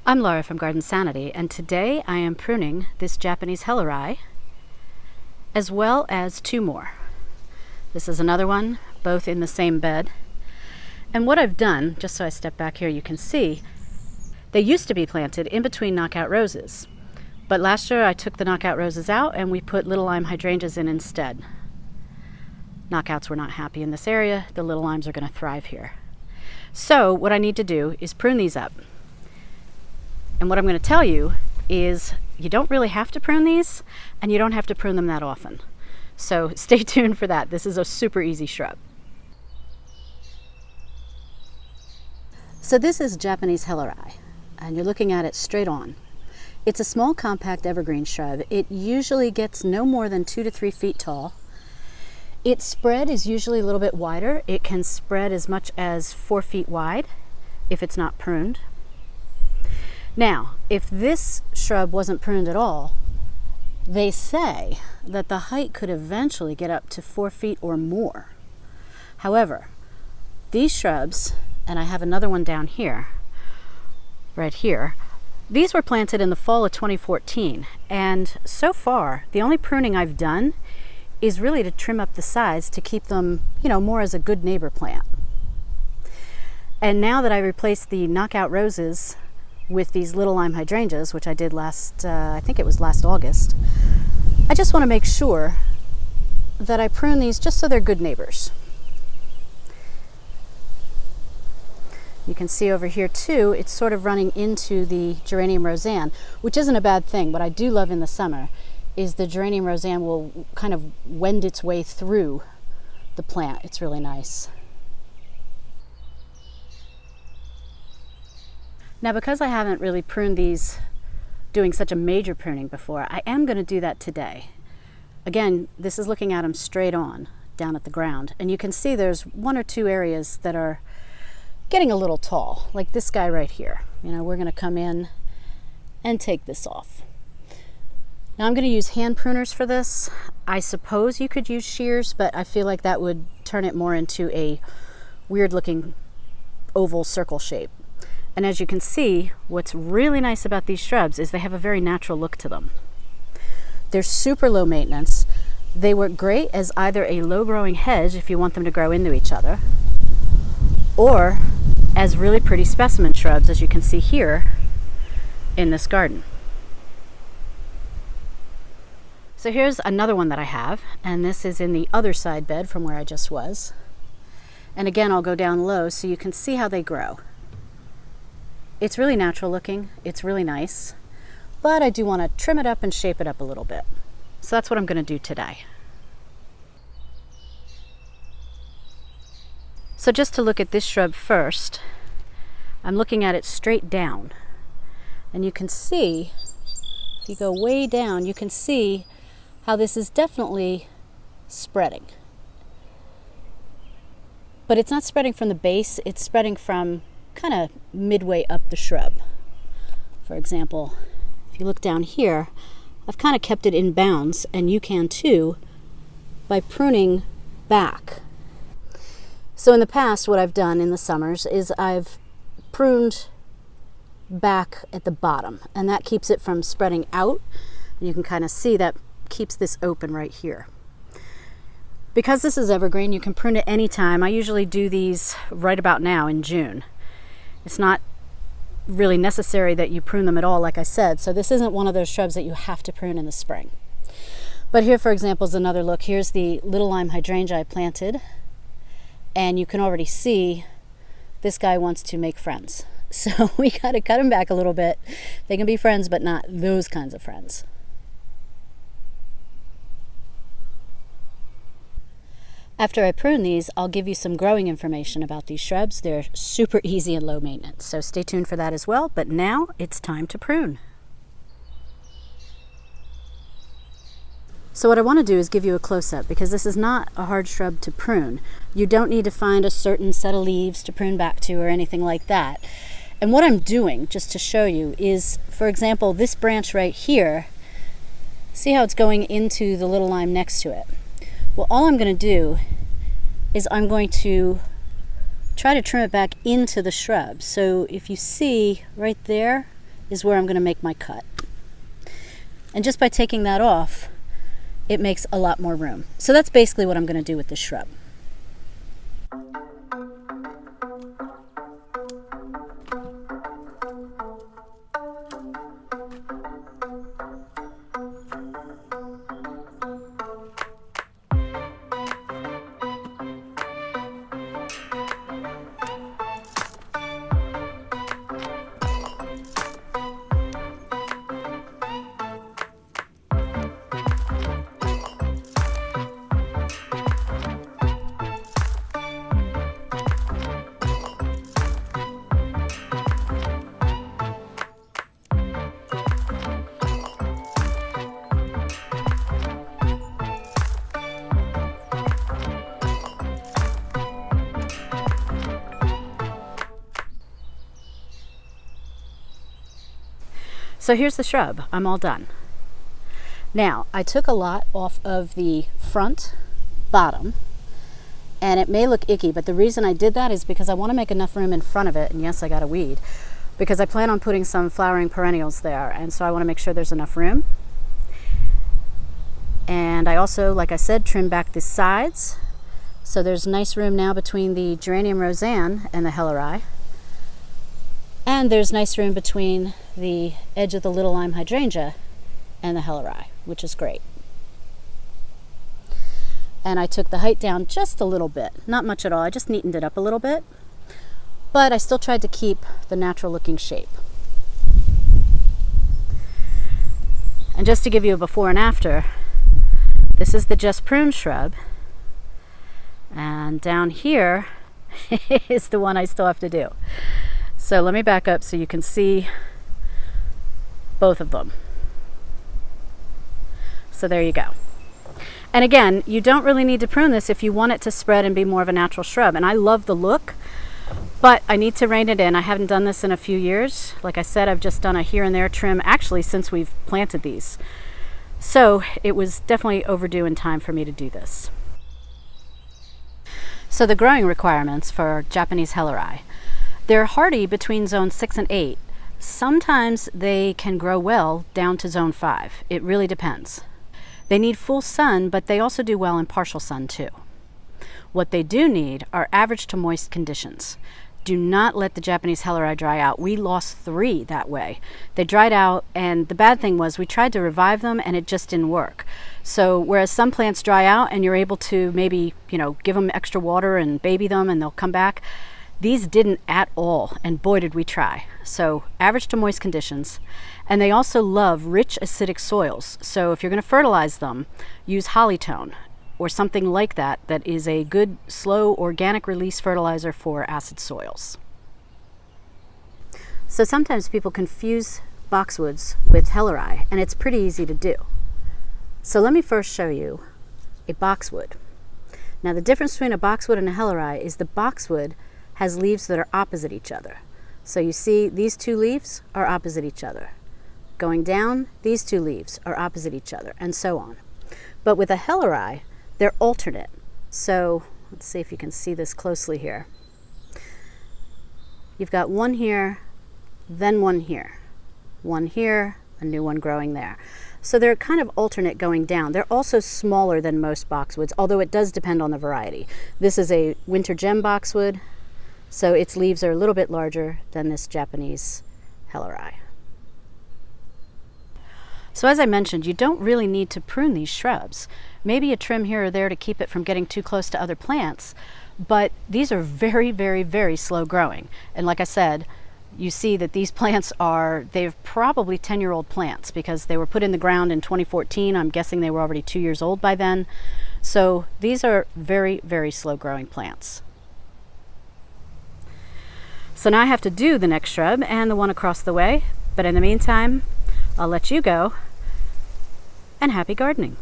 I'm Laura from Garden Sanity, and today I am pruning this Japanese Helleri, as well as two more. This is another one, both in the same bed. And what I've done, just so I step back here, you can see, they used to be planted in between knockout roses. But last year I took the knockout roses out and we put little lime hydrangeas in instead. Knockouts were not happy in this area. The little limes are going to thrive here. So what I need to do is prune these up. And what I'm going to tell you is you don't really have to prune these, and you don't have to prune them that often. So stay tuned for that. This is a super easy shrub. So this is Japanese Helleri, and you're looking at it straight on. It's a small, compact evergreen shrub. It usually gets no more than 2 to 3 feet tall. Its spread is usually a little bit wider. It can spread as much as 4 feet wide if it's not pruned. Now, if this shrub wasn't pruned at all, they say that the height could eventually get up to 4 feet or more. However, these shrubs, and I have another one down here, right here, these were planted in the fall of 2014, and so far, the only pruning I've done is really to trim up the sides to keep them, more as a good neighbor plant. And now that I replaced the knockout roses with these little lime hydrangeas, which I did I think it was last August, I just want to make sure that I prune these just so they're good neighbors. You can see over here too, it's sort of running into the geranium roseanne, which isn't a bad thing. What I do love in the summer is the geranium roseanne will kind of wend its way through the plant. It's really nice. Now, because I haven't really pruned these doing such a major pruning before, I am going to do that today. Again, this is looking at them straight on, down at the ground. And you can see there's 1 or 2 areas that are getting a little tall, like this guy right here. We're going to come in and take this off. Now I'm going to use hand pruners for this. I suppose you could use shears, but I feel like that would turn it more into a weird looking oval circle shape. And as you can see, what's really nice about these shrubs is they have a very natural look to them. They're super low maintenance. They work great as either a low growing hedge if you want them to grow into each other, or as really pretty specimen shrubs, as you can see here in this garden. So here's another one that I have, and this is in the other side bed from where I just was. And again, I'll go down low so you can see how they grow. It's really natural looking, it's really nice, but I do want to trim it up and shape it up a little bit. So that's what I'm going to do today. So just to look at this shrub first, I'm looking at it straight down. And you can see, if you go way down, you can see how this is definitely spreading. But it's not spreading from the base, it's spreading from kind of midway up the shrub. For example, if you look down here, I've kind of kept it in bounds, and you can too by pruning back. So in the past, what I've done in the summers is I've pruned back at the bottom, and that keeps it from spreading out. And you can kind of see that keeps this open right here. Because this is evergreen, you can prune it anytime. I usually do these right about now in June. It's not really necessary that you prune them at all, like I said, so this isn't one of those shrubs that you have to prune in the spring. But here, for example, is another look. Here's the little lime hydrangea I planted, and you can already see this guy wants to make friends. So we got to cut him back a little bit. They can be friends, but not those kinds of friends. After I prune these, I'll give you some growing information about these shrubs. They're super easy and low maintenance, so stay tuned for that as well. But now it's time to prune. So what I want to do is give you a close-up, because this is not a hard shrub to prune. You don't need to find a certain set of leaves to prune back to or anything like that. And what I'm doing, just to show you, is, for example, this branch right here, see how it's going into the little lime next to it? Well, all I'm going to do is I'm going to try to trim it back into the shrub. So if you see right there, is where I'm going to make my cut. And just by taking that off, it makes a lot more room. So that's basically what I'm going to do with this shrub. So here's the shrub. I'm all done. Now, I took a lot off of the front bottom, and it may look icky, but the reason I did that is because I want to make enough room in front of it, and yes, I got a weed, because I plan on putting some flowering perennials there, and so I want to make sure there's enough room. And I also, like I said, trimmed back the sides, so there's nice room now between the geranium roseanne and the helleri. And there's nice room between the edge of the little lime hydrangea and the helleri, which is great. And I took the height down just a little bit, not much at all. I just neatened it up a little bit, but I still tried to keep the natural looking shape. And just to give you a before and after, this is the just prune shrub. And down here is the one I still have to do. So let me back up so you can see both of them. So there you go. And again, you don't really need to prune this if you want it to spread and be more of a natural shrub. And I love the look, but I need to rein it in. I haven't done this in a few years. Like I said, I've just done a here and there trim actually since we've planted these. So it was definitely overdue in time for me to do this. So the growing requirements for Japanese Helleri. They're hardy between zone 6 and 8. Sometimes they can grow well down to zone 5. It really depends. They need full sun, but they also do well in partial sun too. What they do need are average to moist conditions. Do not let the Japanese Helleri dry out. We lost 3 that way. They dried out, and the bad thing was we tried to revive them and it just didn't work. So whereas some plants dry out and you're able to maybe, give them extra water and baby them and they'll come back, these didn't at all, and boy did we try. So average to moist conditions. And they also love rich acidic soils. So if you're going to fertilize them, use Hollytone or something like that that is a good slow organic release fertilizer for acid soils. So sometimes people confuse boxwoods with helleri, and it's pretty easy to do. So let me first show you a boxwood. Now the difference between a boxwood and a helleri is the boxwood has leaves that are opposite each other. So you see these 2 leaves are opposite each other. Going down, these 2 leaves are opposite each other, and so on. But with a helleri, they're alternate. So let's see if you can see this closely here. You've got one here, then one here, a new one growing there. So they're kind of alternate going down. They're also smaller than most boxwoods, although it does depend on the variety. This is a winter gem boxwood, so its leaves are a little bit larger than this Japanese Helleri. So as I mentioned, you don't really need to prune these shrubs. Maybe a trim here or there to keep it from getting too close to other plants, but these are very, very, very slow growing. And like I said, you see that these plants they're probably 10-year-old plants because they were put in the ground in 2014. I'm guessing they were already 2 years old by then. So these are very, very slow growing plants. So now I have to do the next shrub and the one across the way, but in the meantime, I'll let you go, and happy gardening.